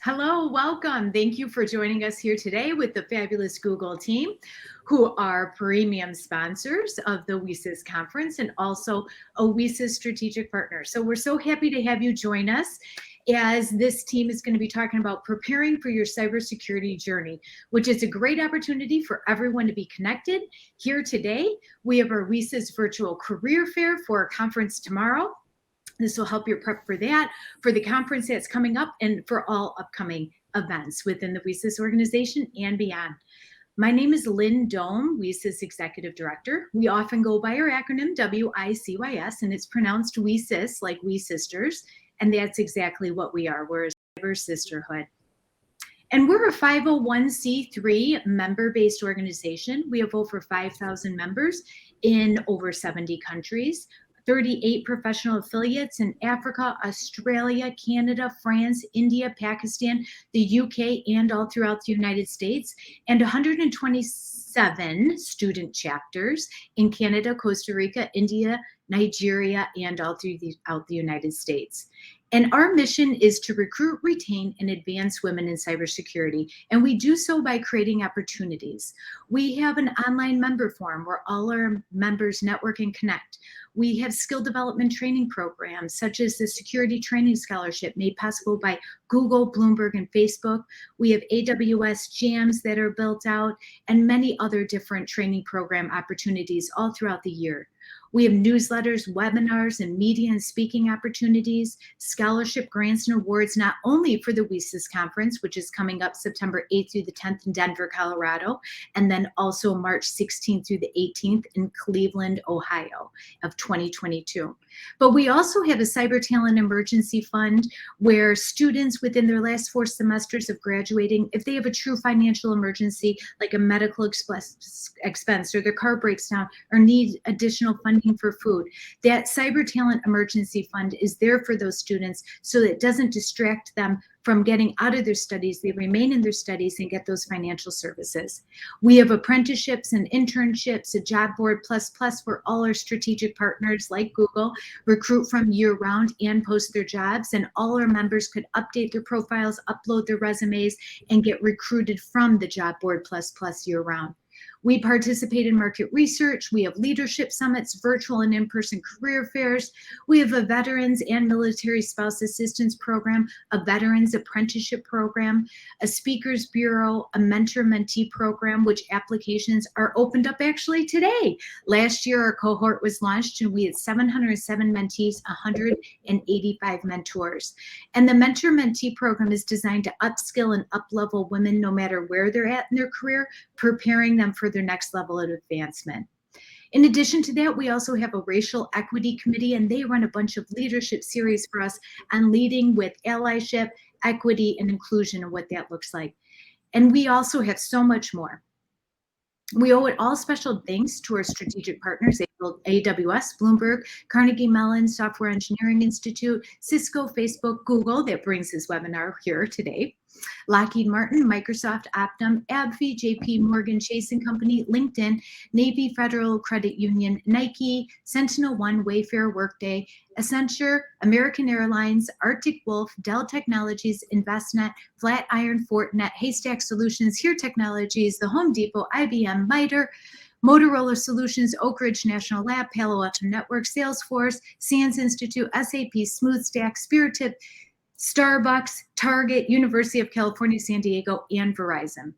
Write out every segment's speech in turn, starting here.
Hello, welcome. Thank you for joining us here today with the fabulous Google team, who are premium sponsors of the WESIS conference and also a WESIS strategic partner. So we're so happy to have you join us as this team is going to be talking about preparing for your cybersecurity journey, which is a great opportunity for everyone to be connected. Here today, we have our WESIS virtual career fair for our conference tomorrow. This will help you prep for that, for the conference that's coming up, and for all upcoming events within the WESIS organization and beyond. My name is Lynn Dome, WESIS Executive Director. We often go by our acronym WICYS, and it's pronounced WESIS, like We Sisters, and that's exactly what we are. We're a cyber sisterhood. And we're a 501c3 member-based organization. We have over 5,000 members in over 70 countries. 38 professional affiliates in Africa, Australia, Canada, France, India, Pakistan, the UK, and all throughout the United States, and 127 student chapters in Canada, Costa Rica, India, Nigeria, and all throughout the United States. And our mission is to recruit, retain, and advance women in cybersecurity. And we do so by creating opportunities. We have an online member forum where all our members network and connect. We have skill development training programs, such as the Security Training Scholarship made possible by Google, Bloomberg, and Facebook. We have AWS jams that are built out and many other different training program opportunities all throughout the year. We have newsletters, webinars, and media and speaking opportunities, scholarship grants and awards, not only for the WESIS conference, which is coming up September 8th through the 10th in Denver, Colorado, and then also March 16th through the 18th in Cleveland, Ohio of 2022. But we also have a Cyber Talent Emergency Fund where students within their last 4 semesters of graduating, if they have a true financial emergency, like a medical expense or their car breaks down or need additional funding for food, that Cyber Talent Emergency Fund is there for those students so that it doesn't distract them from getting out of their studies. They remain in their studies and get those financial services. We have apprenticeships and internships, a job board plus where all our strategic partners like Google recruit from year round and post their jobs, and all our members could update their profiles, upload their resumes, and get recruited from the job board plus year round. We participate in market research. We have leadership summits, virtual and in-person career fairs. We have a veterans and military spouse assistance program, a veterans apprenticeship program, a speakers bureau, a mentor-mentee program, which applications are opened up actually today. Last year, our cohort was launched and we had 707 mentees, 185 mentors. And the mentor-mentee program is designed to upskill and up-level women no matter where they're at in their career, preparing them for their next level of advancement. In addition to that, we also have a racial equity committee, and they run a bunch of leadership series for us on leading with allyship, equity, and inclusion, and what that looks like. And we also have so much more. We owe it all special thanks to our strategic partners, AWS, Bloomberg, Carnegie Mellon, Software Engineering Institute, Cisco, Facebook, Google, that brings this webinar here today, Lockheed Martin, Microsoft, Optum, AbbVie, JP Morgan Chase & Company, LinkedIn, Navy Federal Credit Union, Nike, SentinelOne, Wayfair, Workday, Accenture, American Airlines, Arctic Wolf, Dell Technologies, Envestnet, Flatiron, Fortinet, Haystack Solutions, Here Technologies, The Home Depot, IBM, MITRE, Motorola Solutions, Oak Ridge National Lab, Palo Alto Networks, Salesforce, SANS Institute, SAP, SmoothStack, Spiritip, Starbucks, Target, University of California, San Diego, and Verizon.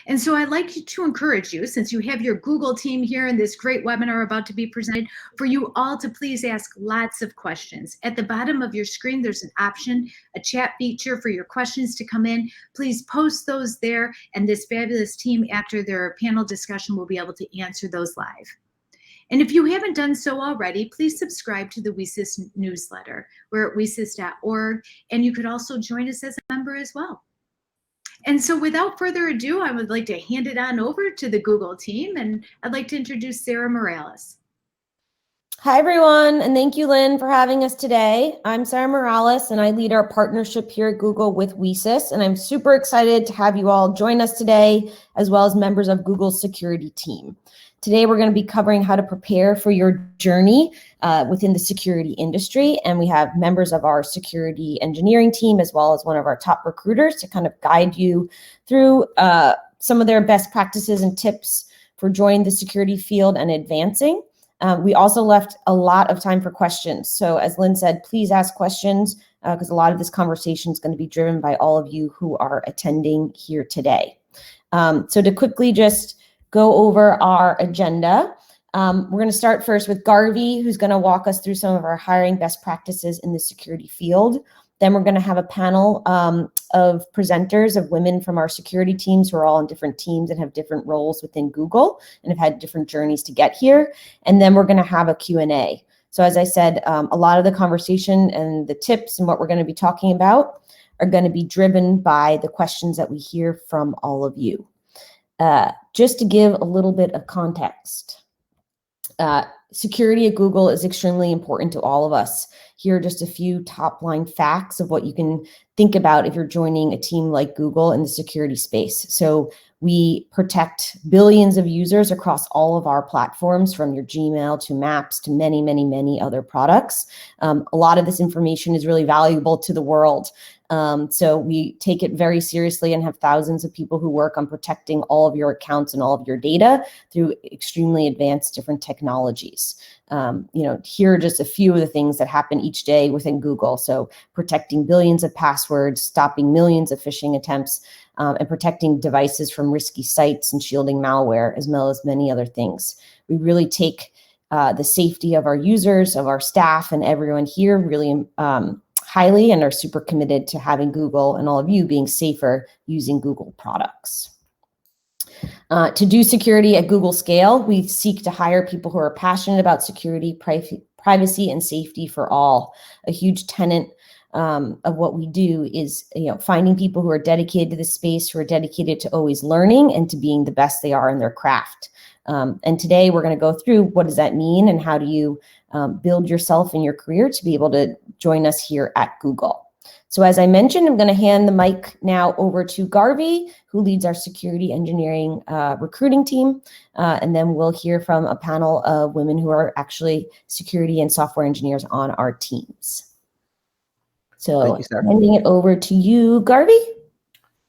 And so I'd like to encourage you, since you have your Google team here in this great webinar about to be presented, for you all to please ask lots of questions. At the bottom of your screen, there's an option, a chat feature for your questions to come in. Please post those there, and this fabulous team, after their panel discussion, will be able to answer those live. And if you haven't done so already, please subscribe to the WESIS newsletter. We're at wesis.org, and you could also join us as a member as well. And so without further ado, I would like to hand it on over to the Google team, and I'd like to introduce Sarah Morales. Hi, everyone, and thank you, Lynn, for having us today. I'm Sarah Morales, and I lead our partnership here at Google with WeSys, and I'm super excited to have you all join us today, as well as members of Google's security team. Today, we're going to be covering how to prepare for your journey within the security industry, and we have members of our security engineering team, as well as one of our top recruiters to kind of guide you through some of their best practices and tips for joining the security field and advancing. We also left a lot of time for questions. So as Lynn said, please ask questions because a lot of this conversation is going to be driven by all of you who are attending here today. So to quickly just go over our agenda, we're going to start first with Garvey, who's going to walk us through some of our hiring best practices in the security field. Then we're going to have a panel of presenters of women from our security teams who are all in different teams and have different roles within Google and have had different journeys to get here. And then we're going to have a Q&A. So as I said, a lot of the conversation and the tips and what we're going to be talking about are going to be driven by the questions that we hear from all of you. Just to give a little bit of context, security at Google is extremely important to all of us. Here are just a few top line facts of what you can think about if you're joining a team like Google in the security space. So we protect billions of users across all of our platforms, from your Gmail to Maps to many, many, many other products. A lot of this information is really valuable to the world. So we take it very seriously and have thousands of people who work on protecting all of your accounts and all of your data through extremely advanced different technologies. Here are just a few of the things that happen each day within Google. So protecting billions of passwords, stopping millions of phishing attempts, and protecting devices from risky sites and shielding malware, as well as many other things. We really take the safety of our users, of our staff, and everyone here really highly, and are super committed to having Google and all of you being safer using Google products. To do security at Google scale, we seek to hire people who are passionate about security, privacy, and safety for all. A huge tenet of what we do is finding people who are dedicated to the space, who are dedicated to always learning and to being the best they are in their craft. And today we're going to go through what does that mean and how do you build yourself in your career to be able to join us here at Google. So as I mentioned, I'm going to hand the mic now over to Garvey, who leads our security engineering recruiting team. And then we'll hear from a panel of women who are actually security and software engineers on our teams. So handing it over to you, Garvey.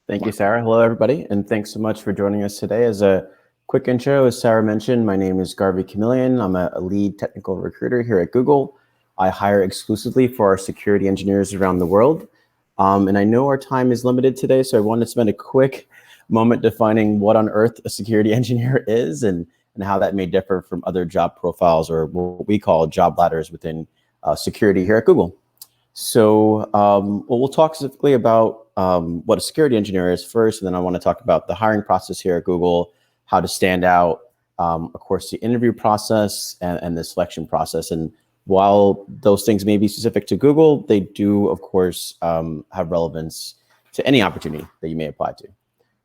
Thank you, Sarah. Hello, everybody. And thanks so much for joining us today. As a quick intro, as Sarah mentioned, my name is Garvey Chameleon. I'm a lead technical recruiter here at Google. I hire exclusively for our security engineers around the world. And I know our time is limited today, so I want to spend a quick moment defining what on earth a security engineer is and how that may differ from other job profiles, or what we call job ladders within security here at Google. So we'll talk specifically about what a security engineer is first, and then I want to talk about the hiring process here at Google, how to stand out, of course, the interview process and the selection process. And while those things may be specific to Google, they do, of course, have relevance to any opportunity that you may apply to.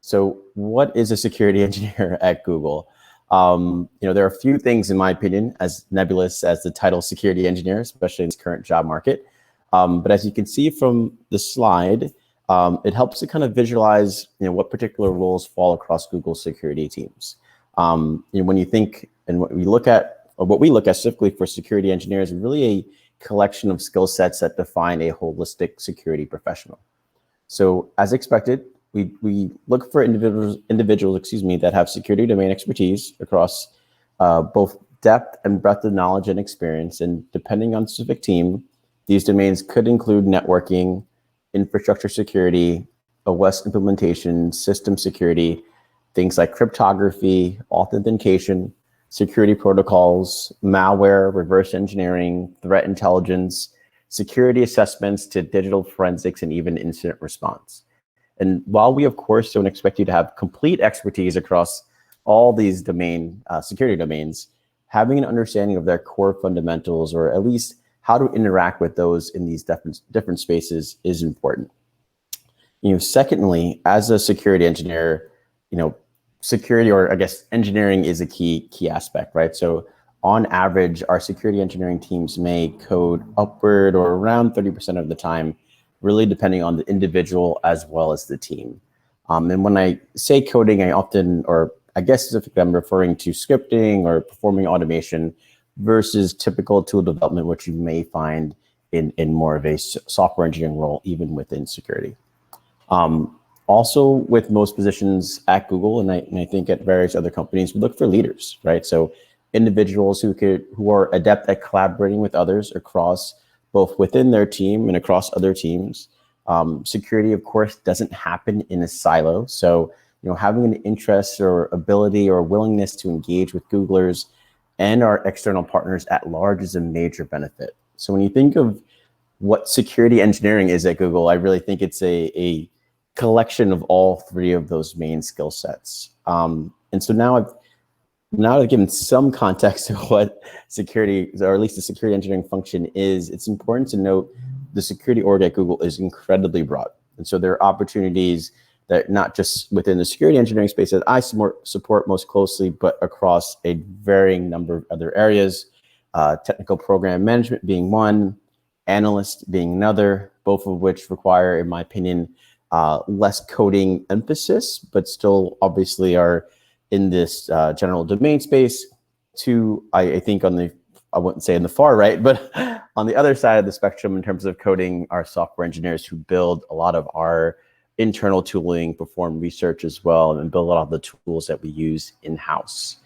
So what is a security engineer at Google? There are a few things, in my opinion, as nebulous as the title security engineer, especially in this current job market. But as you can see from the slide, it helps to kind of visualize what particular roles fall across Google's security teams. When you think and what we look at specifically for security engineers, is really a collection of skill sets that define a holistic security professional. So as expected, we look for individuals that have security domain expertise across both depth and breadth of knowledge and experience. And depending on the specific team, these domains could include networking, infrastructure security, OS implementation, system security, things like cryptography, authentication, security protocols, malware, reverse engineering, threat intelligence, security assessments to digital forensics, and even incident response. And while we, of course, don't expect you to have complete expertise across all these security domains, having an understanding of their core fundamentals, or at least how to interact with those in these different spaces, is important. Secondly, as a security engineer, security, or I guess engineering, is a key aspect, right? So on average, our security engineering teams may code upward or around 30% of the time, really depending on the individual as well as the team. And when I say coding, I often, or I guess specifically I'm referring to scripting or performing automation versus typical tool development, which you may find in more of a software engineering role, even within security. Also, with most positions at Google, and I think at various other companies, we look for leaders, right? So individuals who are adept at collaborating with others across both within their team and across other teams. Security, of course, doesn't happen in a silo. So, having an interest or ability or willingness to engage with Googlers and our external partners at large is a major benefit. So when you think of what security engineering is at Google, I really think it's a collection of all three of those main skill sets. And so now I've given some context to what security, or at least the security engineering function is. It's important to note the security org at Google is incredibly broad. And so there are opportunities that not just within the security engineering space that I support most closely, but across a varying number of other areas, technical program management being one, analyst being another, both of which require, in my opinion, less coding emphasis, but still obviously are in this general domain space. Two, I think I wouldn't say in the far right, but on the other side of the spectrum in terms of coding, are software engineers who build a lot of our internal tooling, perform research as well, and build a lot of the tools that we use in-house.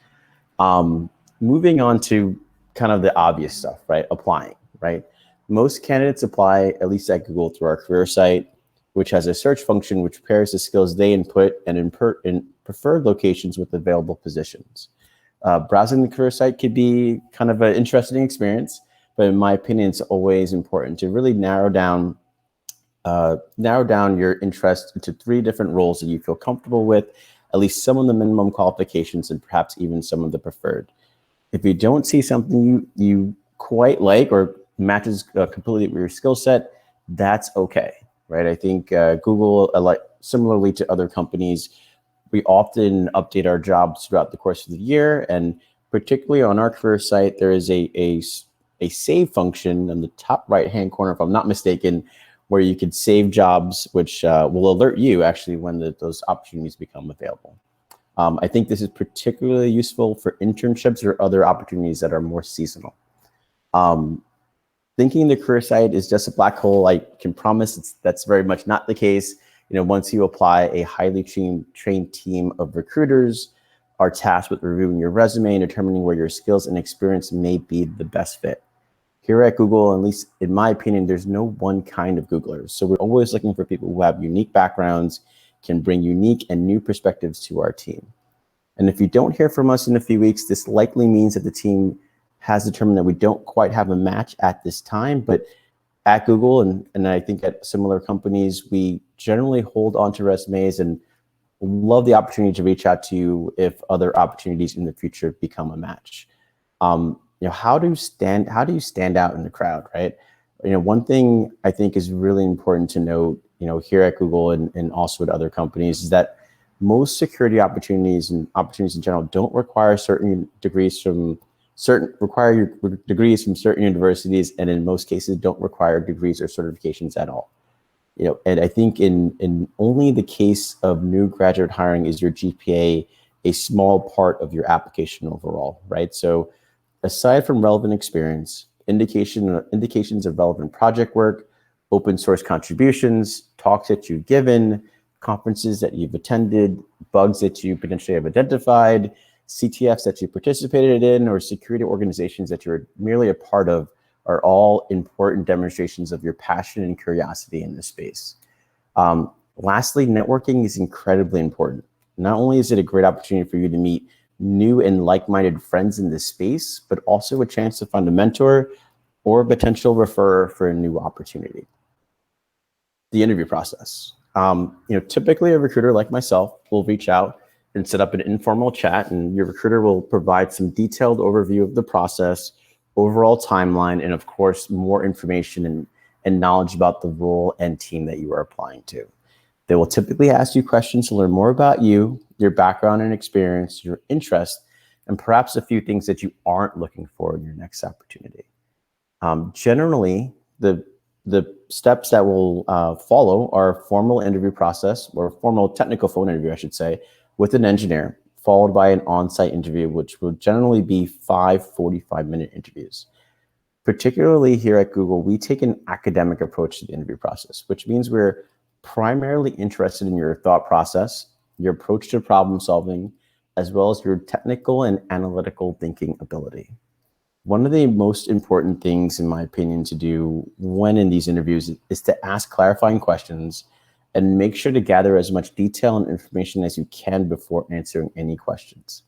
Moving on to kind of the obvious stuff, right? Applying, right? Most candidates apply, at least at Google, through our career site, which has a search function which pairs the skills they input and in preferred locations with available positions. Browsing the career site could be kind of an interesting experience, but in my opinion, it's always important to really narrow down your interest into 3 different roles that you feel comfortable with, at least some of the minimum qualifications and perhaps even some of the preferred. If you don't see something you quite like or matches completely with your skill set, that's okay, right? I think Google, similarly to other companies, we often update our jobs throughout the course of the year, and particularly on our career site, there is a save function in the top right-hand corner, if I'm not mistaken, where you could save jobs, which will alert you actually when those opportunities become available. I think this is particularly useful for internships or other opportunities that are more seasonal. Thinking the career site is just a black hole, I can promise that's very much not the case. Once you apply, a highly trained team of recruiters are tasked with reviewing your resume and determining where your skills and experience may be the best fit. Here at Google, at least in my opinion, there's no one kind of Googlers. So we're always looking for people who have unique backgrounds, can bring unique and new perspectives to our team. And if you don't hear from us in a few weeks, this likely means that the team has determined that we don't quite have a match at this time. But at Google, and I think at similar companies, we generally hold on to resumes and love the opportunity to reach out to you if other opportunities in the future become a match. How do you stand out in the crowd, right? One thing I think is really important to note, here at Google and also at other companies, is that most security opportunities and opportunities in general don't require degrees from certain universities, and in most cases don't require degrees or certifications at all. And I think in only the case of new graduate hiring is your GPA a small part of your application overall, right? So aside from relevant experience, indications of relevant project work, open source contributions, talks that you've given, conferences that you've attended, bugs that you potentially have identified, CTFs that you participated in, or security organizations that you're merely a part of are all important demonstrations of your passion and curiosity in this space. Lastly, networking is incredibly important. Not only is it a great opportunity for you to meet new and like-minded friends in this space, but also a chance to find a mentor or a potential referrer for a new opportunity. The interview process. Typically a recruiter like myself will reach out and set up an informal chat, and your recruiter will provide some detailed overview of the process, overall timeline, and of course, more information and knowledge about the role and team that you are applying to. They will typically ask you questions to learn more about you, your background and experience, your interest, and perhaps a few things that you aren't looking for in your next opportunity. Generally, the steps that will follow are a formal interview process, or a formal technical phone interview, I should say, with an engineer, followed by an on-site interview, which will generally be 5 45-minute interviews. Particularly here at Google, we take an academic approach to the interview process, which means we're primarily interested in your thought process, your approach to problem solving, as well as your technical and analytical thinking ability. One of the most important things, in my opinion, to do when in these interviews is to ask clarifying questions and make sure to gather as much detail and information as you can before answering any questions.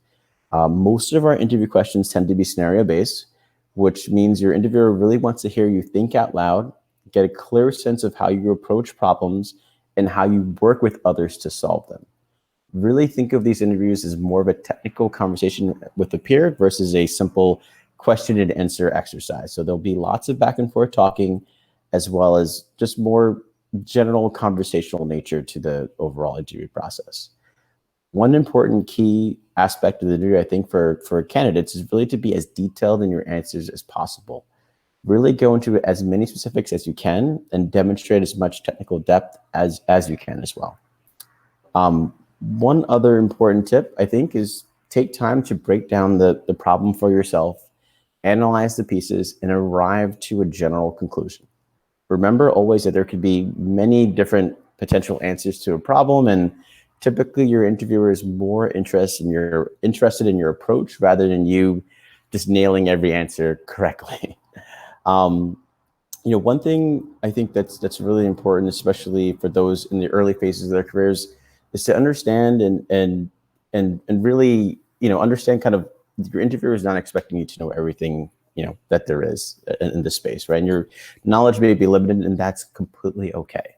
Most of our interview questions tend to be scenario-based, which means your interviewer really wants to hear you think out loud, get a clear sense of how you approach problems and how you work with others to solve them. Really think of these interviews as more of a technical conversation with a peer versus a simple question and answer exercise. So there'll be lots of back and forth talking, as well as just more general conversational nature to the overall interview process. One important key aspect of the interview, I think, for candidates is really to be as detailed in your answers as possible. Really go into as many specifics as you can and demonstrate as much technical depth as you can as well. One other important tip, I think, is take time to break down the problem for yourself, analyze the pieces, and arrive to a general conclusion. Remember always that there could be many different potential answers to a problem, and typically your interviewer is more interested in your approach rather than you just nailing every answer correctly. One thing I think that's really important, especially for those in the early phases of their careers, is to understand and really, understand kind of your interviewer is not expecting you to know everything, that there is in the space, right? And your knowledge may be limited, and that's completely okay.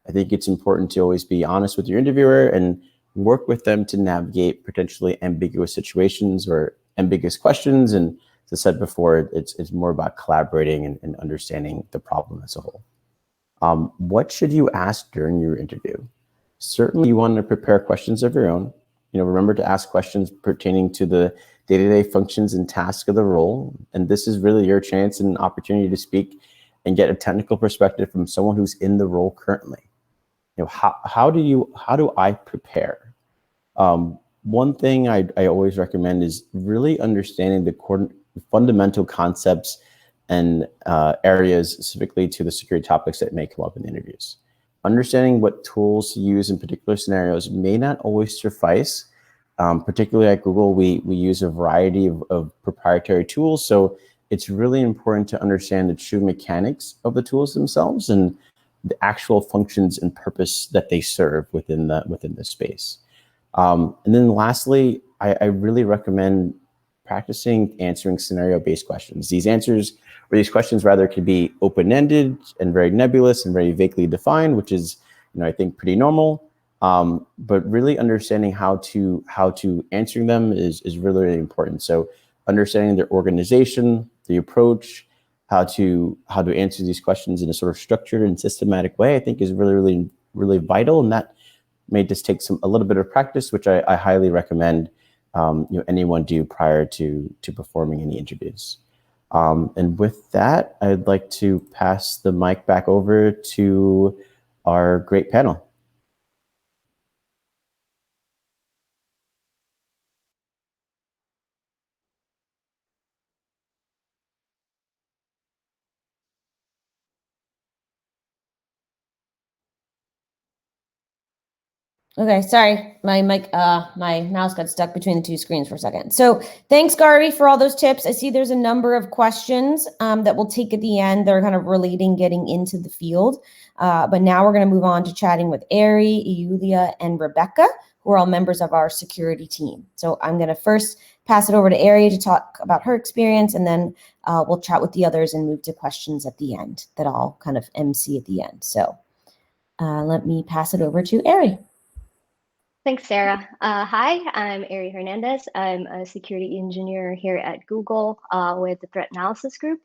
I think it's important to always be honest with your interviewer and work with them to navigate potentially ambiguous situations or ambiguous questions. And as I said before, it's more about collaborating and understanding the problem as a whole. What should you ask during your interview? Certainly you want to prepare questions of your own. Remember to ask questions pertaining to the day-to-day functions and tasks of the role. And this is really your chance and opportunity to speak and get a technical perspective from someone who's in the role currently. How do I prepare? One thing I always recommend is really understanding the fundamental concepts and areas specifically to the security topics that may come up in the interviews. Understanding what tools to use in particular scenarios may not always suffice. Particularly at Google, we use a variety of proprietary tools. So it's really important to understand the true mechanics of the tools themselves and the actual functions and purpose that they serve within the space. And then lastly, I really recommend practicing answering scenario-based questions. These questions rather could be open-ended and very nebulous and very vaguely defined, which is, I think pretty normal. But really understanding how to answering them is really, really important. So understanding their organization, the approach, how to answer these questions in a sort of structured and systematic way, I think is really, really, really vital. And that may just take a little bit of practice, which I highly recommend anyone do prior to performing any interviews. And with that, I'd like to pass the mic back over to our great panel. Okay, sorry, my mouse got stuck between the two screens for a second. So thanks, Garvey, for all those tips. I see there's a number of questions that we'll take at the end. They're kind of relating, getting into the field. But now we're going to move on to chatting with Ari, Yulia, and Rebecca, who are all members of our security team. So I'm going to first pass it over to Ari to talk about her experience, and then we'll chat with the others and move to questions at the end that I'll kind of MC at the end. So let me pass it over to Ari. Thanks, Sarah. Hi, I'm Ari Hernandez. I'm a security engineer here at Google with the Threat Analysis Group.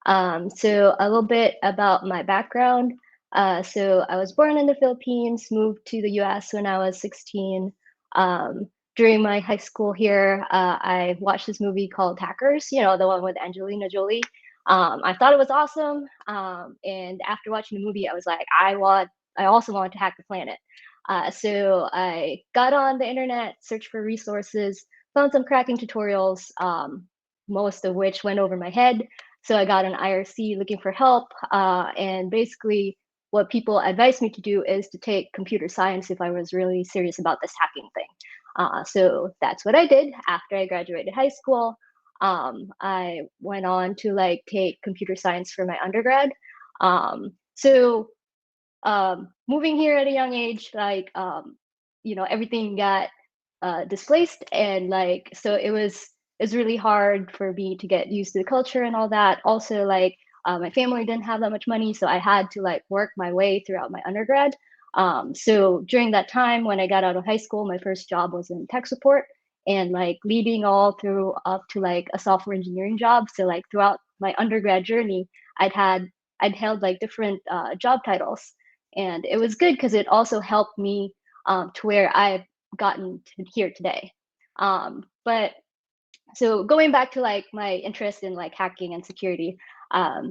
So a little bit about my background. So I was born in the Philippines, moved to the US when I was 16. during my high school here, I watched this movie called Hackers, the one with Angelina Jolie. I thought it was awesome. And after watching the movie, I was like, I also want to hack the planet. So I got on the internet, searched for resources, found some cracking tutorials, most of which went over my head. So I got an IRC looking for help. And basically, what people advised me to do is to take computer science if I was really serious about this hacking thing. So that's what I did after I graduated high school. I went on to take computer science for my undergrad. Moving here at a young age, everything got displaced, and so it was really hard for me to get used to the culture and all that. Also, my family didn't have that much money, so I had to work my way throughout my undergrad. So during that time, when I got out of high school, my first job was in tech support, and leading all through up to a software engineering job. So throughout my undergrad journey, I'd held different job titles, and it was good because it also helped me to where I've gotten to here today. But so going back to my interest in hacking and security. At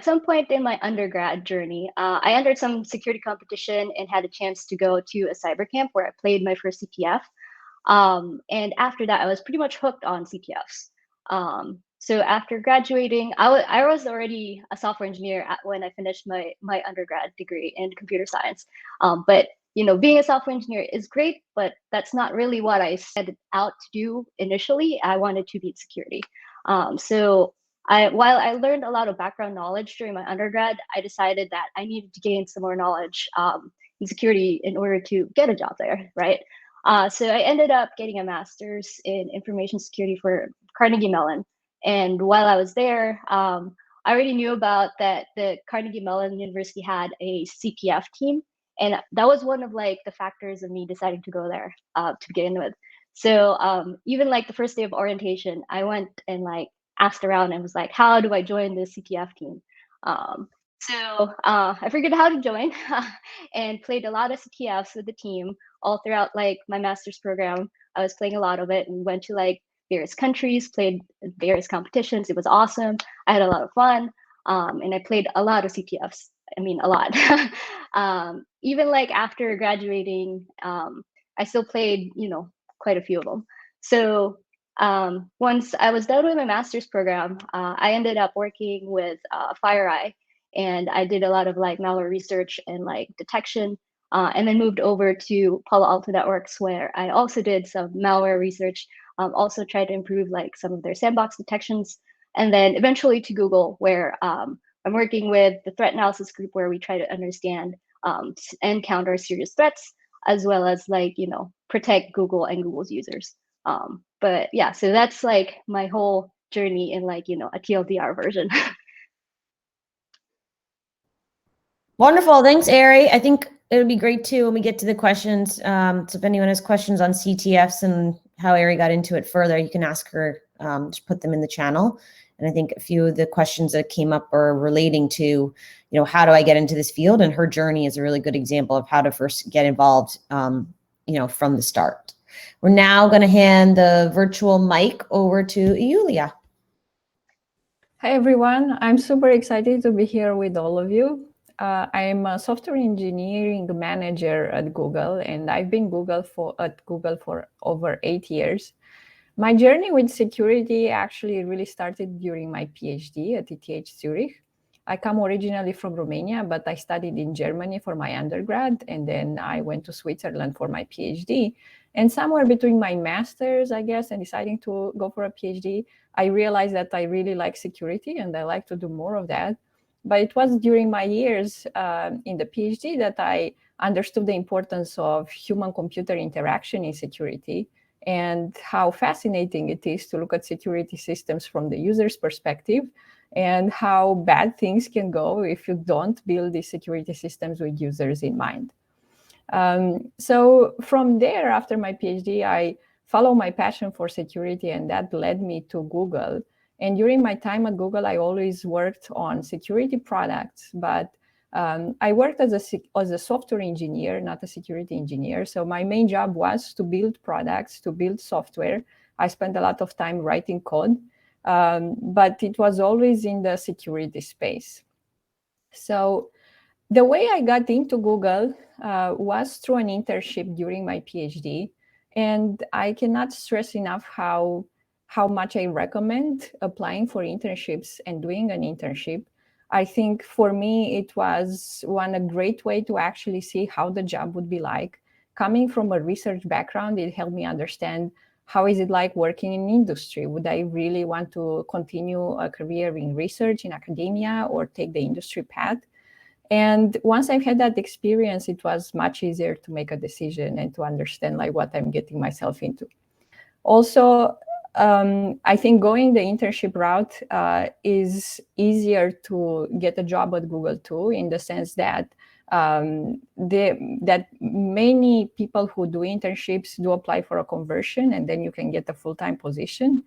some point in my undergrad journey, I entered some security competition and had a chance to go to a cyber camp where I played my first CTF. And after that, I was pretty much hooked on CTFs. So after graduating, I was already a software engineer when I finished my undergrad degree in computer science. But being a software engineer is great, but that's not really what I set out to do initially. I wanted to be in security. While I learned a lot of background knowledge during my undergrad, I decided that I needed to gain some more knowledge in security in order to get a job there, right? So I ended up getting a master's in information security for Carnegie Mellon. And while I was there, I already knew about that the Carnegie Mellon University had a CTF team. And that was one of the factors of me deciding to go there to begin with. So even the first day of orientation, I went and asked around and was like, how do I join the CTF team? I figured out how to join and played a lot of CTFs with the team all throughout my master's program. I was playing a lot of it and went to various countries, played various competitions. It was awesome. I had a lot of fun. And I played a lot of CTFs. I mean, a lot. Even after graduating, I still played, quite a few of them. So once I was done with my master's program, I ended up working with Farr, and I did a lot of malware research and detection, and then moved over to Palo Alto Networks, where I also did some malware research, also tried to improve some of their sandbox detections, and then eventually to Google, where I'm working with the threat analysis group, where we try to understand and counter serious threats, as well as protect Google and Google's users. But yeah, so that's my whole journey in a TLDR version. Wonderful. Thanks, Ari. I think it would be great too when we get to the questions. So if anyone has questions on CTFs and how Ari got into it further, you can ask her, just put them in the channel. And I think a few of the questions that came up are relating to, how do I get into this field? And her journey is a really good example of how to first get involved, from the start. We're now going to hand the virtual mic over to Yulia. Hi, everyone. I'm super excited to be here with all of you. I'm a software engineering manager at Google, and I've been at Google for over 8 years. My journey with security actually really started during my PhD at ETH Zurich. I come originally from Romania, but I studied in Germany for my undergrad, and then I went to Switzerland for my PhD. And somewhere between my master's, I guess, and deciding to go for a PhD, I realized that I really like security and I like to do more of that. But it was during my years in the PhD that I understood the importance of human-computer interaction in security and how fascinating it is to look at security systems from the user's perspective and how bad things can go if you don't build these security systems with users in mind. So from there, after my PhD, I followed my passion for security, and that led me to Google. And during my time at Google, I always worked on security products, but I worked as a software engineer, not a security engineer. So my main job was to build products, to build software. I spent a lot of time writing code, but it was always in the security space. So the way I got into Google was through an internship during my PhD. And I cannot stress enough how much I recommend applying for internships and doing an internship. I think for me, it was a great way to actually see how the job would be like. Coming from a research background, it helped me understand how is it like working in industry? Would I really want to continue a career in research, in academia, or take the industry path? And once I've had that experience, it was much easier to make a decision and to understand like what I'm getting myself into. Also, I think going the internship route is easier to get a job at Google too, in the sense that that many people who do internships do apply for a conversion, and then you can get a full-time position.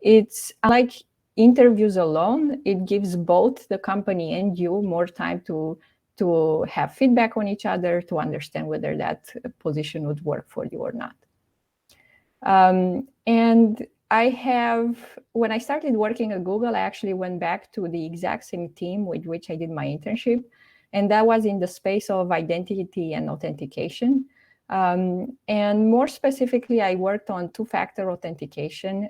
It's like interviews alone, it gives both the company and you more time to have feedback on each other, to understand whether that position would work for you or not. And when I started working at Google, I actually went back to the exact same team with which I did my internship. And that was in the space of identity and authentication. And more specifically, I worked on two-factor authentication,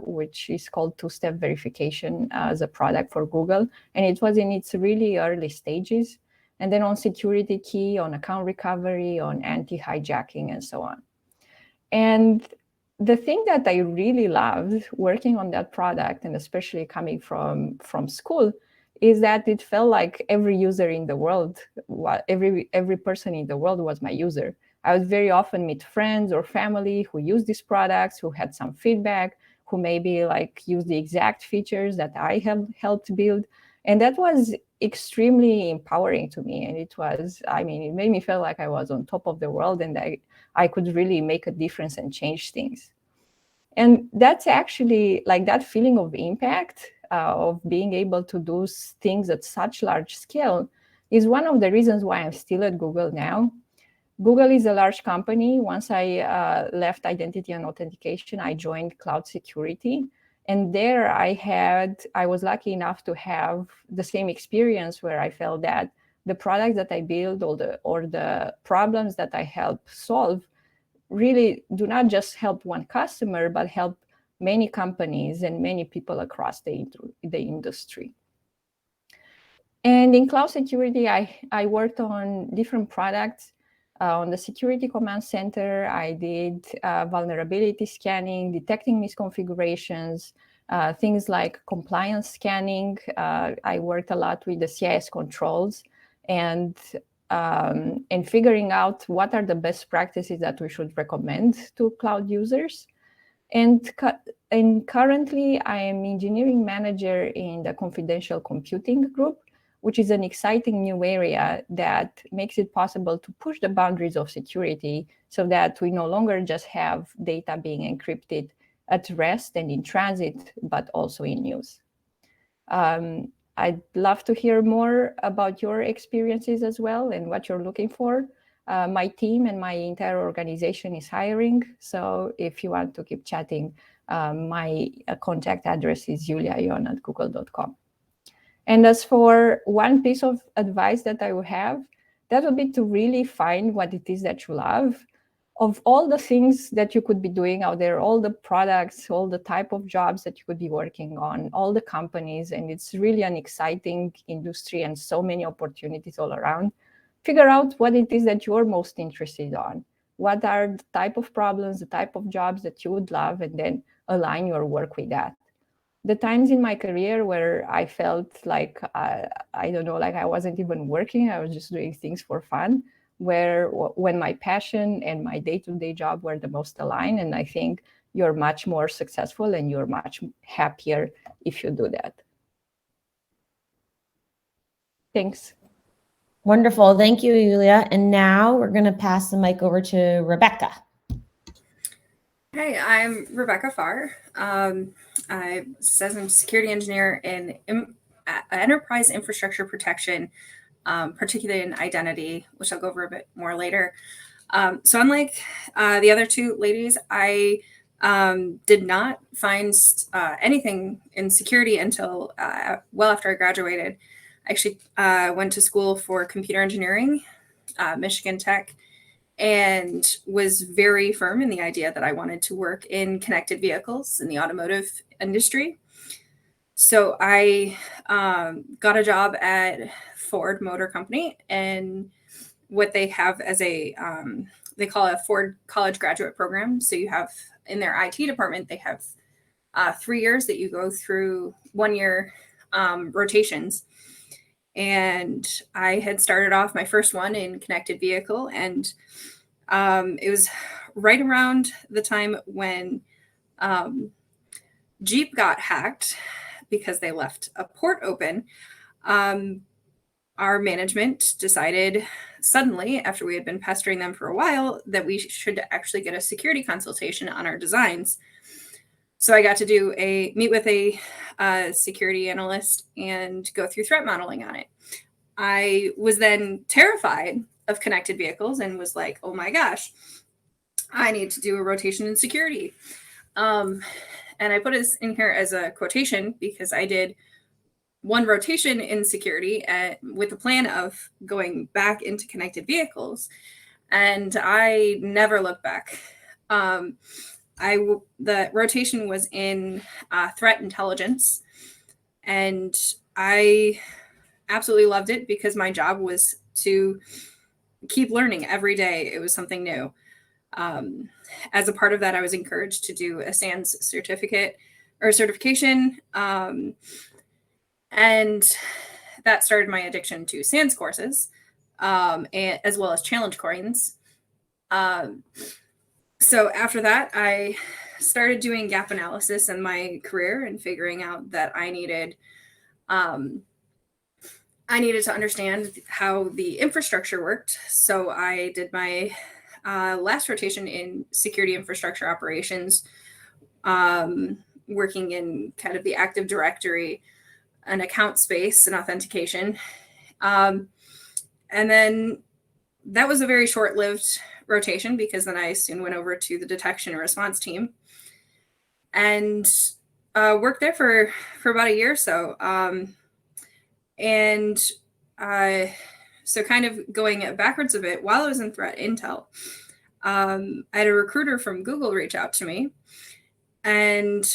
which is called two-step verification as a product for Google. And it was in its really early stages. And then on security key, on account recovery, on anti-hijacking, and so on. And the thing that I really loved working on that product, and especially coming from school, is that it felt like every user in the world, every person in the world was my user. I would very often meet friends or family who use these products, who had some feedback, who maybe like use the exact features that I have helped build. And that was extremely empowering to me. And it made me feel like I was on top of the world, and I could really make a difference and change things. And that's actually like that feeling of impact, of being able to do things at such large scale, is one of the reasons why I'm still at Google now. Google is a large company. Once I left identity and authentication, I joined cloud security. And there I was lucky enough to have the same experience where I felt that the products that I build or the problems that I help solve really do not just help one customer, but help many companies and many people across the industry. And in cloud security, I worked on different products. On the security command center, I did vulnerability scanning, detecting misconfigurations, things like compliance scanning. I worked a lot with the CIS controls and figuring out what are the best practices that we should recommend to cloud users. And currently, I am engineering manager in the confidential computing group, which is an exciting new area that makes it possible to push the boundaries of security so that we no longer just have data being encrypted at rest and in transit, but also in use. I'd love to hear more about your experiences as well and what you're looking for. My team and my entire organization is hiring. So if you want to keep chatting, my contact address is juliaion@google.com. And as for one piece of advice that I would have, that would be to really find what it is that you love. Of all the things that you could be doing out there, all the products, all the type of jobs that you could be working on, all the companies, and it's really an exciting industry and so many opportunities all around. Figure out what it is that you're most interested on. What are the type of problems, the type of jobs that you would love, and then align your work with that. The times in my career where I felt like, I don't know, like I wasn't even working, I was just doing things for fun, when my passion and my day-to-day job were the most aligned. And I think you're much more successful and you're much happier if you do that. Thanks. Wonderful. Thank you, Julia. And now we're going to pass the mic over to Rebecca. Hey, I'm Rebecca Farr. I'm a security engineer in enterprise infrastructure protection particularly in identity, which I'll go over a bit more later. So unlike the other two ladies, I did not find anything in security until well after I graduated. I actually went to school for computer engineering, Michigan Tech, and was very firm in the idea that I wanted to work in connected vehicles in the automotive industry. So I got a job at Ford Motor Company, and what they have as a, they call it a Ford College Graduate Program. So you have in their IT department, they have 3 years that you go through 1 year rotations. And I had started off my first one in connected vehicle, and it was right around the time when Jeep got hacked because they left a port open. Our management decided suddenly, after we had been pestering them for a while, that we should actually get a security consultation on our designs. So I got to meet with a security analyst and go through threat modeling on it. I was then terrified of connected vehicles and was like, oh my gosh, I need to do a rotation in security. And I put this in here as a quotation because I did one rotation in security with the plan of going back into connected vehicles. And I never looked back. The rotation was in threat intelligence, and I absolutely loved it because my job was to keep learning every day. It was something new. As a part of that, I was encouraged to do a SANS certification. And that started my addiction to SANS courses, as well as challenge coins. So after that, I started doing gap analysis in my career and figuring out that I needed to understand how the infrastructure worked. So I did my last rotation in security infrastructure operations, working in kind of the Active Directory, an account space, and authentication. And then that was a very short-lived rotation because then I soon went over to the detection and response team and worked there for about a year or so. So kind of going backwards a bit, while I was in threat intel, I had a recruiter from Google reach out to me, and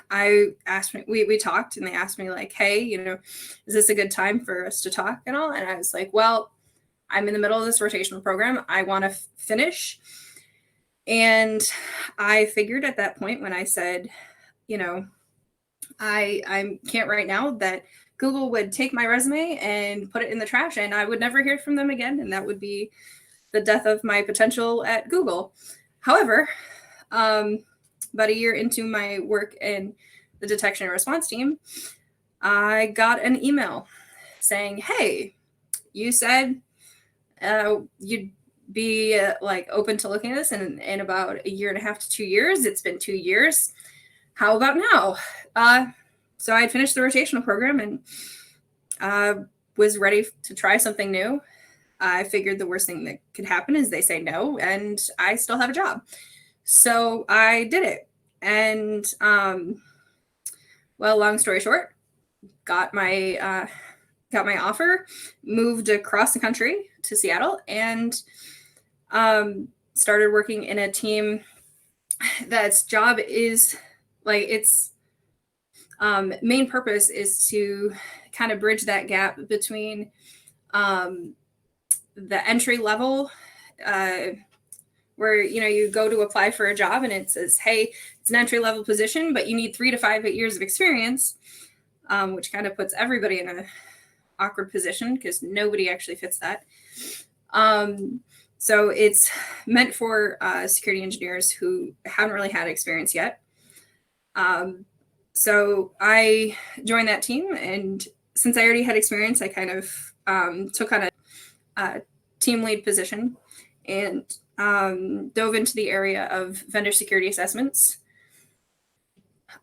we talked, and they asked me like, hey, is this a good time for us to talk and all? And I was like, well, I'm in the middle of this rotational program. I want to finish. And I figured at that point when I said, I can't right now, that Google would take my resume and put it in the trash and I would never hear from them again. And that would be the death of my potential at Google. However, about a year into my work in the detection and response team, I got an email saying, hey, you said you'd be open to looking at this in about 1.5 to 2 years. It's been 2 years. How about now? So I had finished the rotational program and was ready to try something new. I figured the worst thing that could happen is they say no, and I still have a job. So I did it. And well, long story short, got my offer, moved across the country to Seattle, and started working in a team that's job is its main purpose is to kind of bridge that gap between the entry level where you go to apply for a job and it says, hey, it's an entry level position, but you need 3 to 5 years of experience, which kind of puts everybody in an awkward position because nobody actually fits that. So it's meant for security engineers who haven't really had experience yet. So I joined that team, and since I already had experience, I kind of took on a team lead position and dove into the area of vendor security assessments.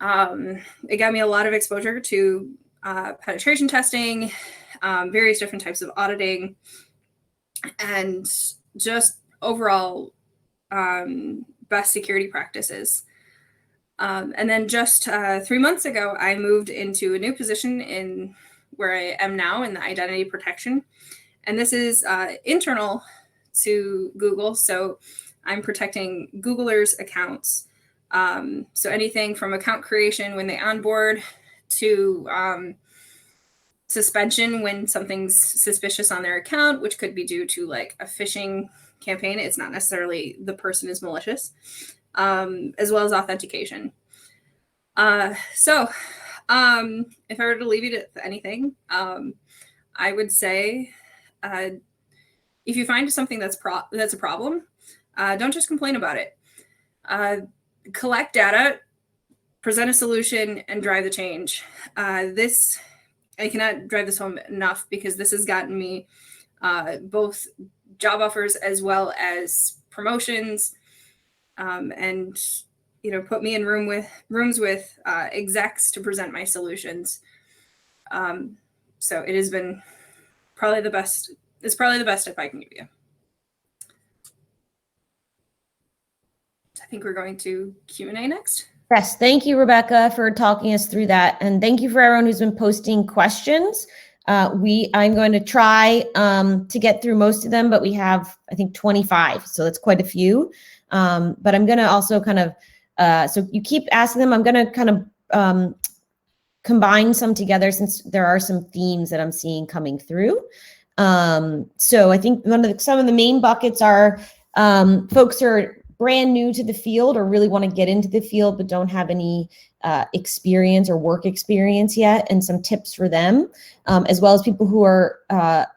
It got me a lot of exposure to penetration testing, various different types of auditing, and just overall best security practices. And then just 3 months ago, I moved into a new position in where I am now in the identity protection. And this is internal to Google. So I'm protecting Googlers' accounts. So anything from account creation when they onboard to suspension when something's suspicious on their account, which could be due to like a phishing campaign. It's not necessarily the person is malicious, as well as authentication. So if I were to leave you to anything, I would say if you find something that's a problem, don't just complain about it. Collect data, present a solution, and drive the change. I cannot drive this home enough because this has gotten me both job offers as well as promotions, and put me in rooms with execs to present my solutions. So it has been probably the best. It's probably the best tip I can give you. I think we're going to Q&A next. Yes, thank you, Rebecca, for talking us through that. And thank you for everyone who's been posting questions. I'm going to try to get through most of them, but we have, I think, 25. So that's quite a few. But I'm going to also kind of, so you keep asking them, I'm going to kind of combine some together since there are some themes that I'm seeing coming through. So I think some of the main buckets are folks who are brand new to the field or really want to get into the field but don't have any experience or work experience yet, and some tips for them, as well as people who are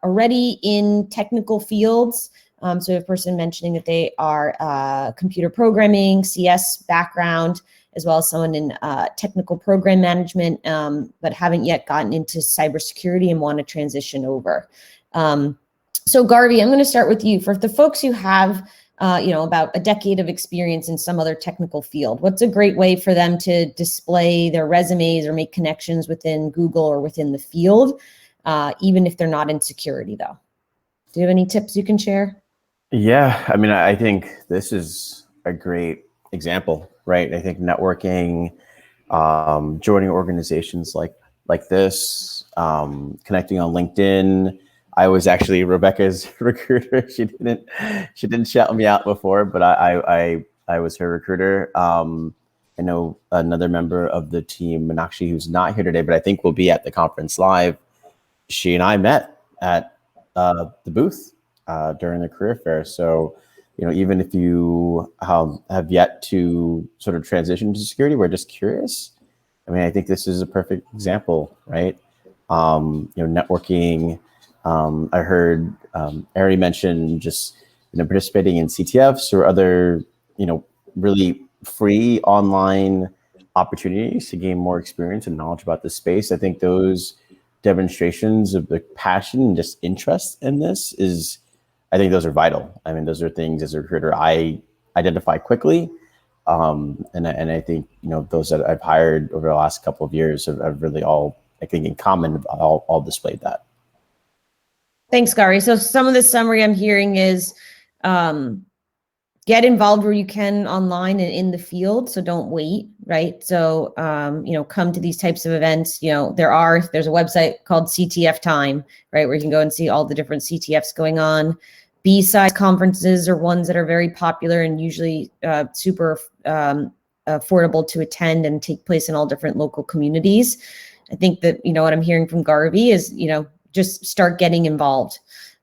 already in technical fields. So a person mentioning that they are computer programming, CS background, as well as someone in technical program management, but haven't yet gotten into cybersecurity and want to transition over. So Garvey, I'm going to start with you. For the folks who have about a decade of experience in some other technical field, what's a great way for them to display their resumes or make connections within Google or within the field, even if they're not in security, though? Do you have any tips you can share? Yeah, I mean, I think this is a great example, right? I think networking, joining organizations like this, connecting on LinkedIn. I was actually Rebecca's recruiter. She didn't shout me out before, but I was her recruiter. I know another member of the team, Meenakshi, who's not here today, but I think will be at the conference live. She and I met at the booth during the career fair. So, even if you have yet to sort of transition to security, we're just curious. I mean, I think this is a perfect example, right? Networking. I heard Ari mention just participating in CTFs or other really free online opportunities to gain more experience and knowledge about the space. I think those demonstrations of the passion and just interest in this I think those are vital. I mean, those are things as a recruiter I identify quickly, and I think those that I've hired over the last couple of years have really all, I think, in common all displayed that. Thanks, Gary. So some of the summary I'm hearing is get involved where you can online and in the field. So don't wait, right? So, come to these types of events. There's a website called CTF Time, right? Where you can go and see all the different CTFs going on. B-side conferences are ones that are very popular and usually super affordable to attend and take place in all different local communities. I think that, what I'm hearing from Garvey is, just start getting involved.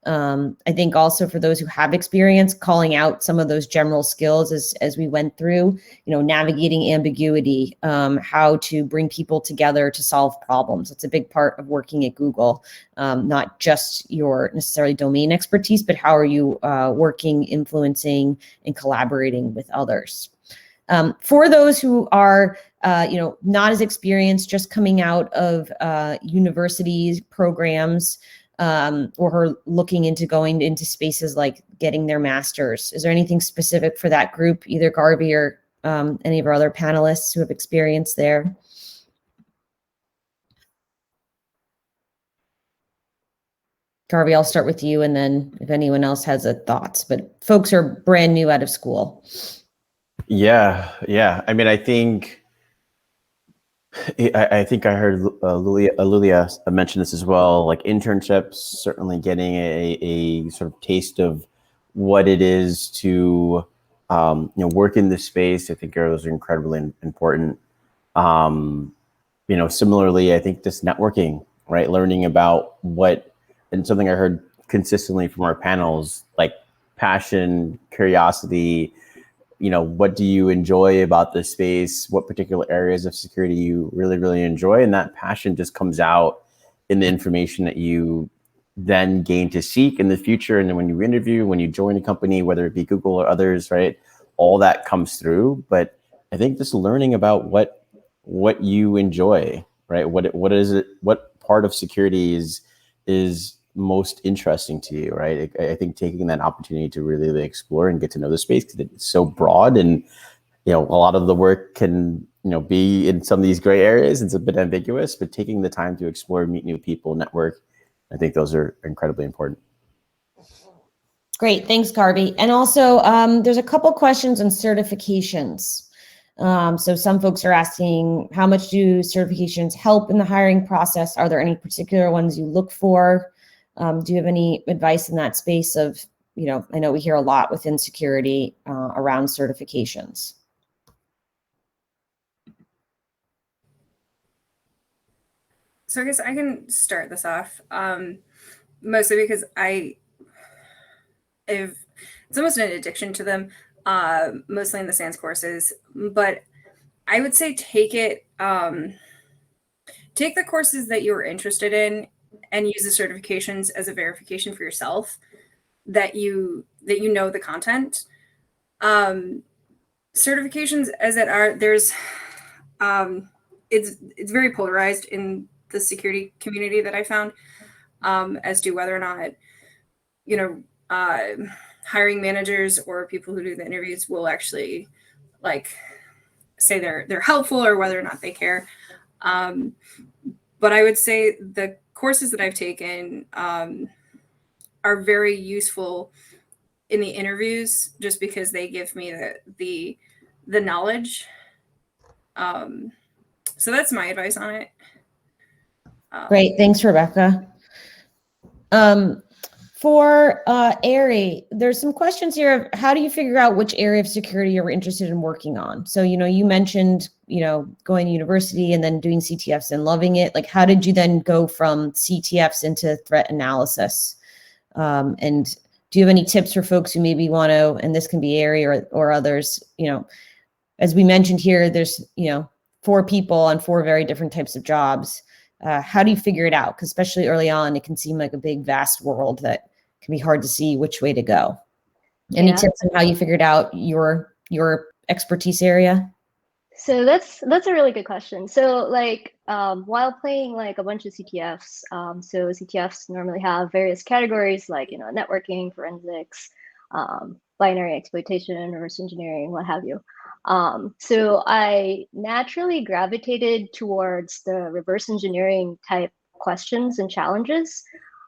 I think also for those who have experience, calling out some of those general skills as we went through, navigating ambiguity, how to bring people together to solve problems. It's a big part of working at Google, not just your necessarily domain expertise, but how are you working, influencing, and collaborating with others. For those who are not as experienced, just coming out of universities, programs, or who are looking into going into spaces like getting their master's, is there anything specific for that group, either Garvey or any of our other panelists who have experience there? Garvey, I'll start with you, and then if anyone else has a thoughts, but folks are brand new out of school. Yeah. I mean, I think I heard Lulia mention this as well. Like internships, certainly getting a sort of taste of what it is to work in this space. I think those are incredibly important. Similarly, I think just networking, right? Learning about and something I heard consistently from our panels, like passion, curiosity. What do you enjoy about this space? What particular areas of security you really, really enjoy? And that passion just comes out in the information that you then gain to seek in the future. And then when you interview, when you join a company, whether it be Google or others, right? All that comes through. But I think just learning about what you enjoy, right? What is it? What part of security is most interesting to you, right? I think taking that opportunity to really explore and get to know the space, because it's so broad, and a lot of the work can be in some of these gray areas. It's a bit ambiguous, but taking the time to explore, meet new people, network, I think those are incredibly important. Great, thanks, Garvey. And also, there's a couple questions on certifications. So some folks are asking, how much do certifications help in the hiring process? Are there any particular ones you look for? Do you have any advice in that space of, I know we hear a lot within security around certifications. So I guess I can start this off, mostly because it's almost an addiction to them, mostly in the SANS courses. But I would say take the courses that you're interested in and use the certifications as a verification for yourself that you know the content. Certifications as it are, there's it's very polarized in the security community that I found, as to whether or not hiring managers or people who do the interviews will actually say they're helpful, or whether or not they care. But I would say the courses that I've taken are very useful in the interviews, just because they give me the knowledge. So that's my advice on it. Great, thanks, Rebecca. For Ari, there's some questions here of how do you figure out which area of security you're interested in working on? So, you mentioned, going to university and then doing CTFs and loving it. Like, how did you then go from CTFs into threat analysis? And do you have any tips for folks who maybe want to, and this can be Ari or others, as we mentioned here, there's, 4 people on 4 very different types of jobs. How do you figure it out? Because especially early on, it can seem like a big, vast world that can be hard to see which way to go. Any tips on how you figured out your expertise area? So that's a really good question. So while playing a bunch of CTFs, so CTFs normally have various categories like, networking, forensics, binary exploitation, reverse engineering, what have you. So I naturally gravitated towards the reverse engineering type questions and challenges.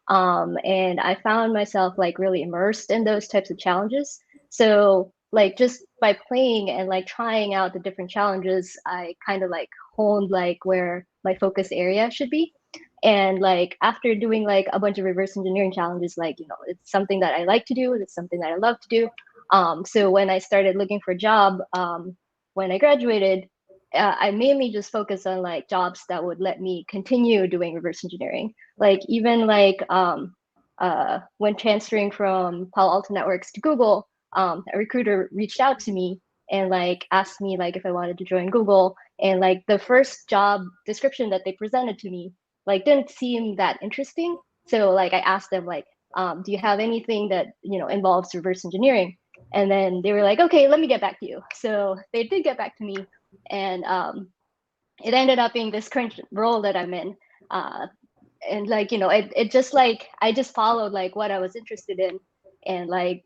And I found myself really immersed in those types of challenges. So just by playing and trying out the different challenges, I kind of honed where my focus area should be. And after doing a bunch of reverse engineering challenges, it's something that I like to do. It's something that I love to do. So when I started looking for a job, when I graduated, I mainly just focused on jobs that would let me continue doing reverse engineering. Even when transferring from Palo Alto Networks to Google, a recruiter reached out to me and asked me if I wanted to join Google. And the first job description that they presented to me didn't seem that interesting. So I asked them do you have anything that involves reverse engineering? And then they were like, okay, let me get back to you. So they did get back to me, and it ended up being this current role that I'm in. And it just I just followed what I was interested in, and I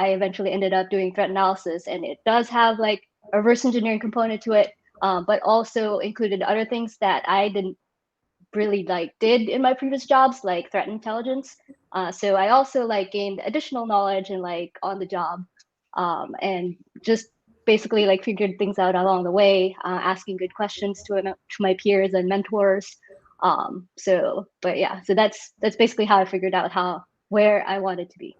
eventually ended up doing threat analysis, and it does have a reverse engineering component to it, but also included other things that I didn't really did in my previous jobs, like threat intelligence. So I also like gained additional knowledge and like on the job, and just basically like figured things out along the way, asking good questions to my peers and mentors. But yeah, so that's basically how I figured out where I wanted to be.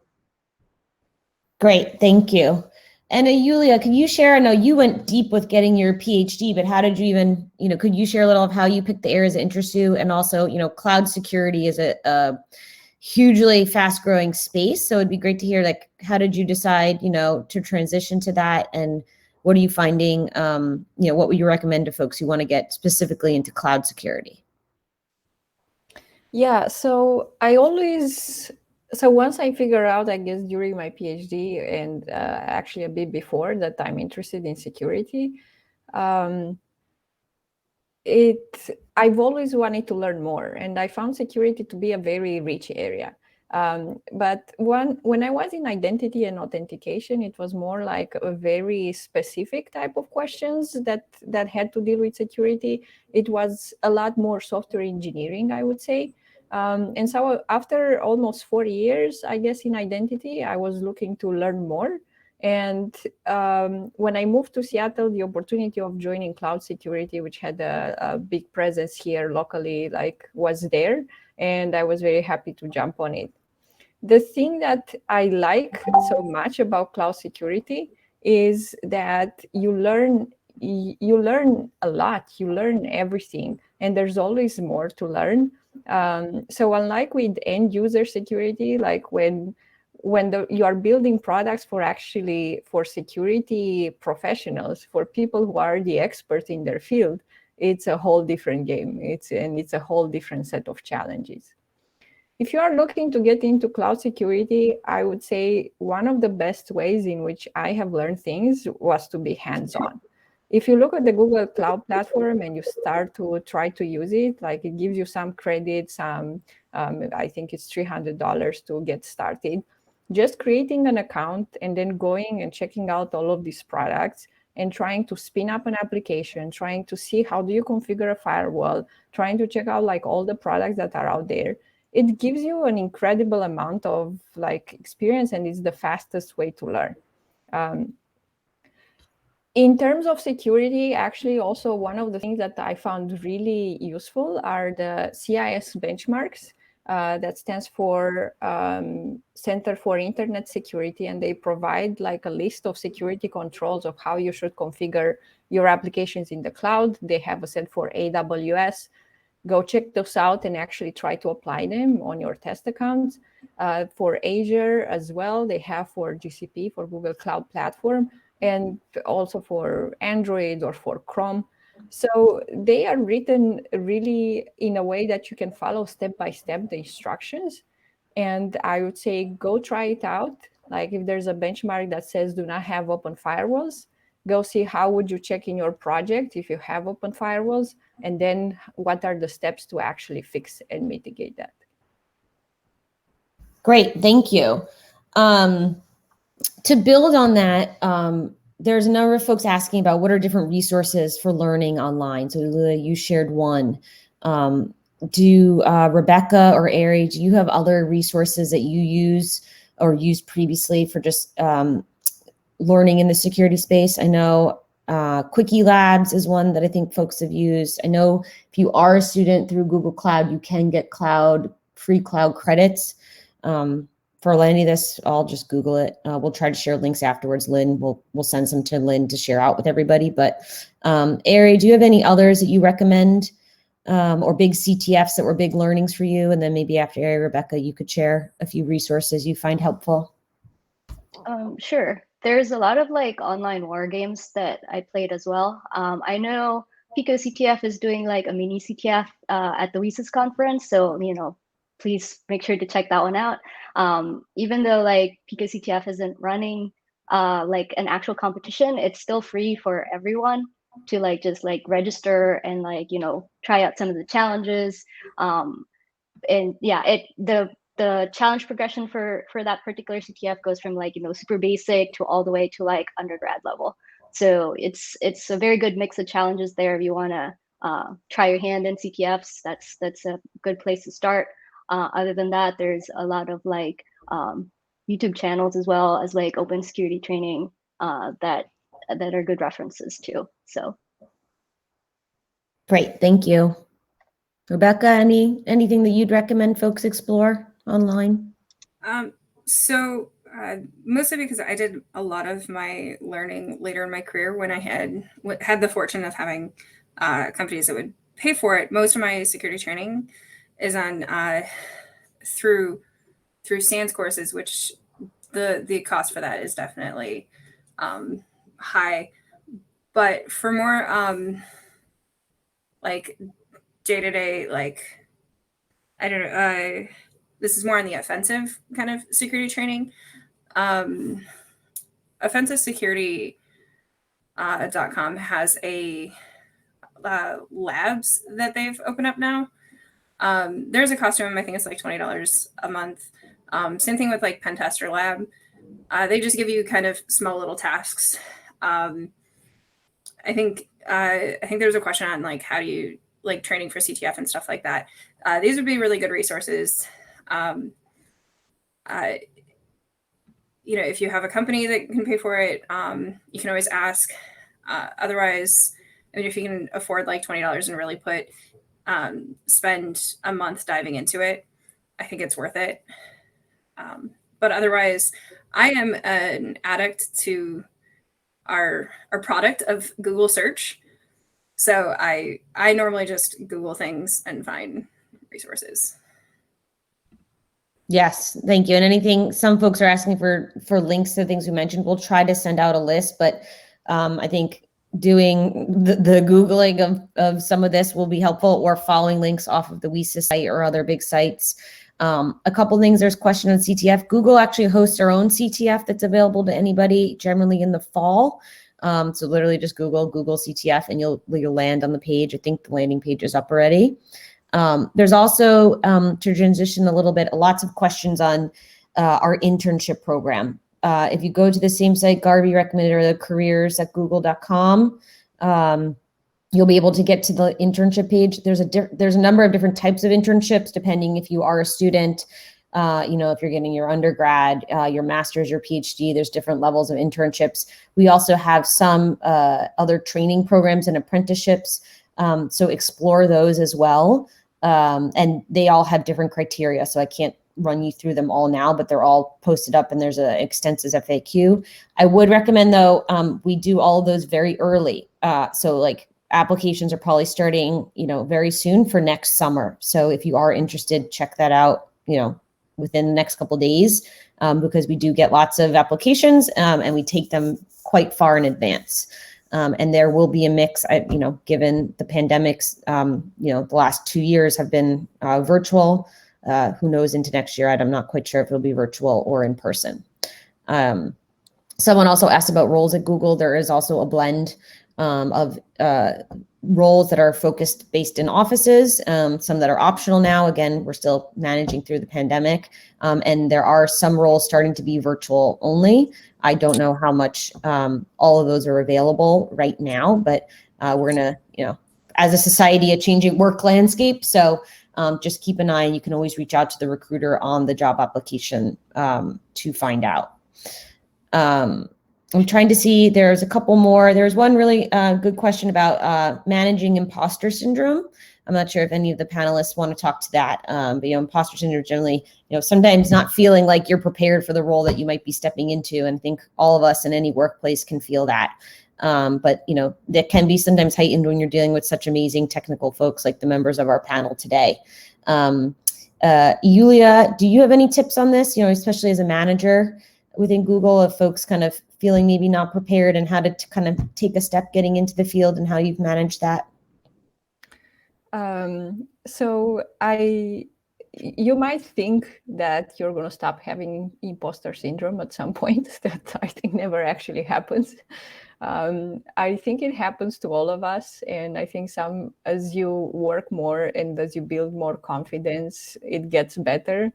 Great, thank you. And Yulia, can you share, I know you went deep with getting your PhD, but how did you even, could you share a little of how you picked the areas that interest you? And also, cloud security is a hugely fast growing space. So it'd be great to hear, like, how did you decide, to transition to that? And what are you finding, what would you recommend to folks who want to get specifically into cloud security? Yeah, so once I figure out, I guess during my PhD and actually a bit before that, I'm interested in security. I've always wanted to learn more, and I found security to be a very rich area. But when I was in identity and authentication, it was more like a very specific type of questions that had to deal with security. It was a lot more software engineering, I would say. And so after almost 4 years, I guess, in identity, I was looking to learn more. And when I moved to Seattle, the opportunity of joining cloud security, which had a big presence here locally, was there. And I was very happy to jump on it. The thing that I like so much about cloud security is that you learn a lot, you learn everything, and there's always more to learn. So unlike with end user security, like when you are building products for security professionals, for people who are the experts in their field, it's a whole different game. It's a whole different set of challenges. If you are looking to get into cloud security, I would say one of the best ways in which I have learned things was to be hands-on. If you look at the Google Cloud Platform and you start to try to use it, like it gives you some credits, I think it's $300 to get started. Just creating an account and then going and checking out all of these products and trying to spin up an application, trying to see how do you configure a firewall, trying to check out like all the products that are out there. It gives you an incredible amount of like experience, and it's the fastest way to learn. In terms of security, actually, also one of the things that I found really useful are the CIS benchmarks. That stands for Center for Internet Security, and they provide like a list of security controls of how you should configure your applications in the cloud. They have a set for AWS. Go check those out and actually try to apply them on your test accounts. For Azure as well, they have for GCP, for Google Cloud Platform, and also for Android or for Chrome. So they are written really in a way that you can follow step by step the instructions. And I would say go try it out. Like if there's a benchmark that says do not have open firewalls, go see how would you check in your project if you have open firewalls, and then what are the steps to actually fix and mitigate that. Great, thank you. To build on that, there's a number of folks asking about what are different resources for learning online. So Lula, you shared one. Rebecca or Ari, do you have other resources that you use or used previously for just learning in the security space? I know Quickie Labs is one that I think folks have used. I know if you are a student through Google Cloud, you can get free cloud credits. For any of this, I'll just Google it. We'll try to share links afterwards. Lynn, we'll send some to Lynn to share out with everybody. But Ari, do you have any others that you recommend, or big CTFs that were big learnings for you? And then maybe after Ari, Rebecca, you could share a few resources you find helpful. Sure. There's a lot of like online war games that I played as well. I know Pico CTF is doing like a mini CTF at the WSIS conference. So, please make sure to check that one out. Even though like Pico CTF isn't running like an actual competition, it's still free for everyone to like just like register and like, try out some of the challenges. And yeah, the challenge progression for that particular CTF goes from like, super basic to all the way to like undergrad level. So it's a very good mix of challenges there. If you want to try your hand in CTFs, that's a good place to start. Other than that, there's a lot of like YouTube channels as well as like open security training that are good references too. So Great, thank you. Rebecca, anything that you'd recommend folks explore online? Mostly because I did a lot of my learning later in my career when I had the fortune of having companies that would pay for it. Most of my security training is on through SANS courses, which the cost for that is definitely high. But for more like day-to-day, like I don't know, this is more on the offensive kind of security training. OffensiveSecurity.com has a labs that they've opened up now. There's a cost to them. I think it's like $20 a month. Same thing with like Pen Tester Lab. They just give you kind of small little tasks. I think there's a question on like how do you like training for CTF and stuff like that. These would be really good resources. You know, if you have a company that can pay for it, you can always ask. Otherwise, I mean, if you can afford like $20 and really spend a month diving into it, I think it's worth it. But otherwise, I am an addict to our product of Google search. So I normally just Google things and find resources. Yes, thank you. And anything, some folks are asking for links to things we mentioned. We'll try to send out a list, but I think doing the Googling of some of this will be helpful, or following links off of the WSIS site or other big sites. A couple things, there's a question on CTF. Google actually hosts their own CTF that's available to anybody, generally in the fall. So literally just Google CTF and you'll land on the page. I think the landing page is up already. There's also, to transition a little bit, lots of questions on our internship program. If you go to the same site Garvey recommended, or the careers@google.com, you'll be able to get to the internship page. There's a number of different types of internships, depending if you are a student, you know, if you're getting your undergrad, your master's, your PhD, there's different levels of internships. We also have some other training programs and apprenticeships. So explore those as well. And they all have different criteria. So I can't run you through them all now, but they're all posted up and there's an extensive FAQ. I would recommend though, we do all of those very early. So like applications are probably starting, you know, very soon for next summer. So if you are interested, check that out, you know, within the next couple of days, because we do get lots of applications and we take them quite far in advance. And there will be a mix, you know, given the pandemics, you know, the last 2 years have been virtual. Who knows into next year? I'm not quite sure if it'll be virtual or in person. Someone also asked about roles at Google. There is also a blend of roles that are focused based in offices, some that are optional now. Again, we're still managing through the pandemic. And there are some roles starting to be virtual only. I don't know how much all of those are available right now, but we're gonna, you know, as a society, a changing work landscape. So just keep an eye, and you can always reach out to the recruiter on the job application to find out. I'm trying to see, there's a couple more. There's one really good question about managing imposter syndrome. I'm not sure if any of the panelists want to talk to that, but you know, imposter syndrome generally, you know, sometimes not feeling like you're prepared for the role that you might be stepping into. And I think all of us in any workplace can feel that. But you know, that can be sometimes heightened when you're dealing with such amazing technical folks like the members of our panel today. Yulia, do you have any tips on this? You know, especially as a manager within Google, of folks kind of feeling maybe not prepared, and how to kind of take a step getting into the field, and how you've managed that? So you might think that you're going to stop having imposter syndrome at some point. That I think never actually happens. I think it happens to all of us. And I think as you work more and as you build more confidence, it gets better.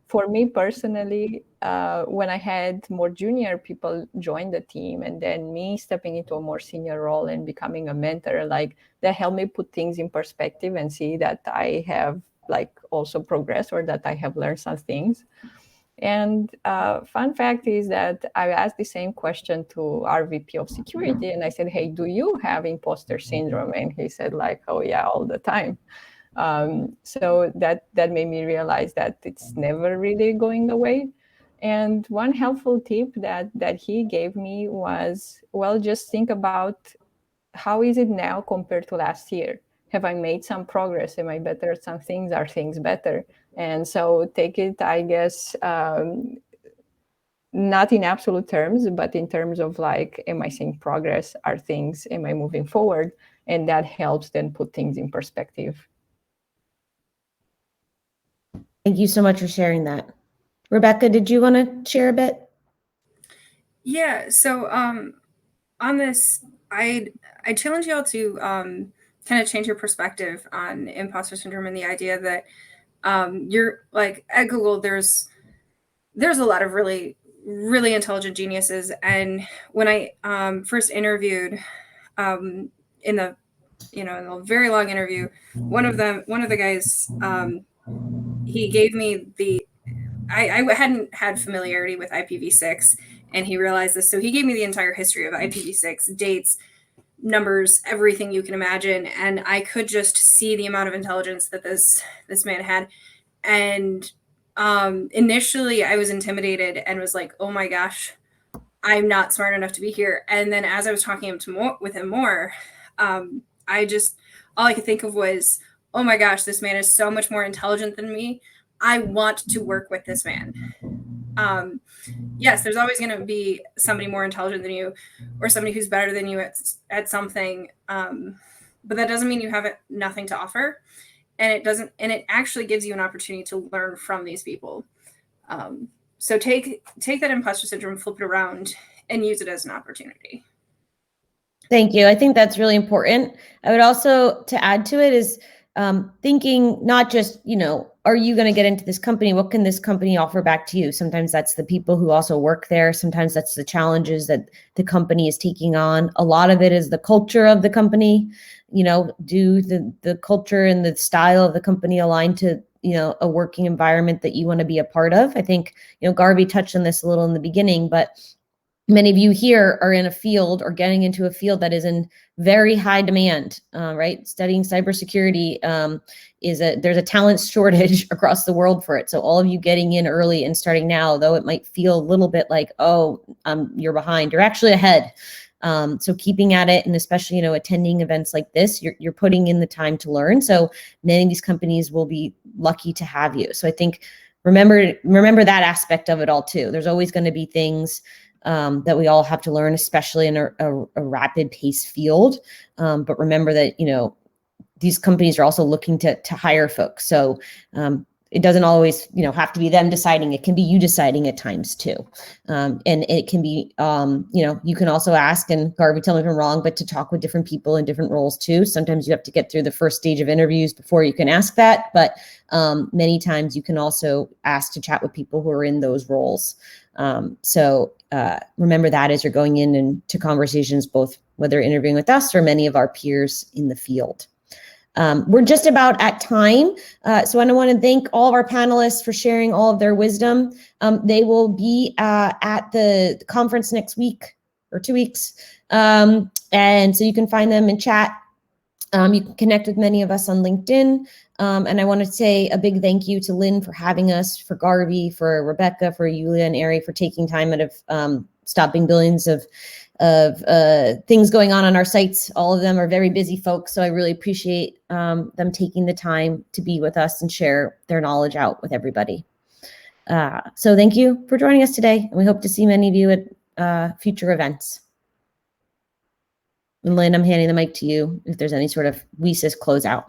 For me personally, when I had more junior people join the team, and then me stepping into a more senior role and becoming a mentor, like that helped me put things in perspective and see that I have like also progressed or that I have learned some things. And fun fact is that I asked the same question to our VP of security, and I said, hey, do you have imposter syndrome? And he said like, oh yeah, all the time. So that made me realize that it's never really going away. And one helpful tip that he gave me was, well, just think about how is it now compared to last year? Have I made some progress? Am I better at some things? Are things better? And so take it, I guess, not in absolute terms, but in terms of like, am I seeing progress? Am I moving forward? And that helps then put things in perspective. Thank you so much for sharing that. Rebecca, did you want to share a bit? Yeah, so on this, I challenge y'all to kind of change your perspective on imposter syndrome and the idea that you're like at Google, there's a lot of really, really intelligent geniuses. And when I first interviewed in the in a very long interview, one of the guys, he gave me I hadn't had familiarity with IPv6, and he realized this. So he gave me the entire history of IPv6, dates, numbers, everything you can imagine. And I could just see the amount of intelligence that this man had. And initially I was intimidated and was like, oh my gosh, I'm not smart enough to be here. And then as I was talking with him more, all I could think of was, oh my gosh, this man is so much more intelligent than me. I want to work with this man. Yes, there's always going to be somebody more intelligent than you or somebody who's better than you at something. But that doesn't mean you have nothing to offer. And it actually gives you an opportunity to learn from these people. So take that imposter syndrome, flip it around, and use it as an opportunity. Thank you. I think that's really important. I would also, to add to it, is thinking not just, are you going to get into this company? What can this company offer back to you? Sometimes that's the people who also work there. Sometimes that's the challenges that the company is taking on. A lot of it is the culture of the company. Do the culture and the style of the company align to, a working environment that you want to be a part of? I think, Garvey touched on this a little in the beginning, but many of you here are in a field or getting into a field that is in very high demand, right? Studying cybersecurity there's a talent shortage across the world for it. So all of you getting in early and starting now, though it might feel a little bit like, you're behind, you're actually ahead. So keeping at it, and especially, attending events like this, you're putting in the time to learn. So many of these companies will be lucky to have you. So I think remember that aspect of it all too. There's always going to be things that we all have to learn, especially in a rapid pace field. But remember that, these companies are also looking to hire folks. So it doesn't always, have to be them deciding. It can be you deciding at times too. And it can be, you can also ask, and Garvey, tell me if I'm wrong, but to talk with different people in different roles too. Sometimes you have to get through the first stage of interviews before you can ask that. But many times you can also ask to chat with people who are in those roles. So remember that as you're going into conversations, both whether interviewing with us or many of our peers in the field. We're just about at time. So I want to thank all of our panelists for sharing all of their wisdom. They will be at the conference next week or 2 weeks. And so you can find them in chat. You can connect with many of us on LinkedIn. And I want to say a big thank you to Lynn for having us, for Garvey, for Rebecca, for Yulia and Ari for taking time out of stopping billions of things going on our sites. All of them are very busy folks. So I really appreciate them taking the time to be with us and share their knowledge out with everybody. So thank you for joining us today. And we hope to see many of you at future events. And Lynn, I'm handing the mic to you if there's any sort of WSIS closeout.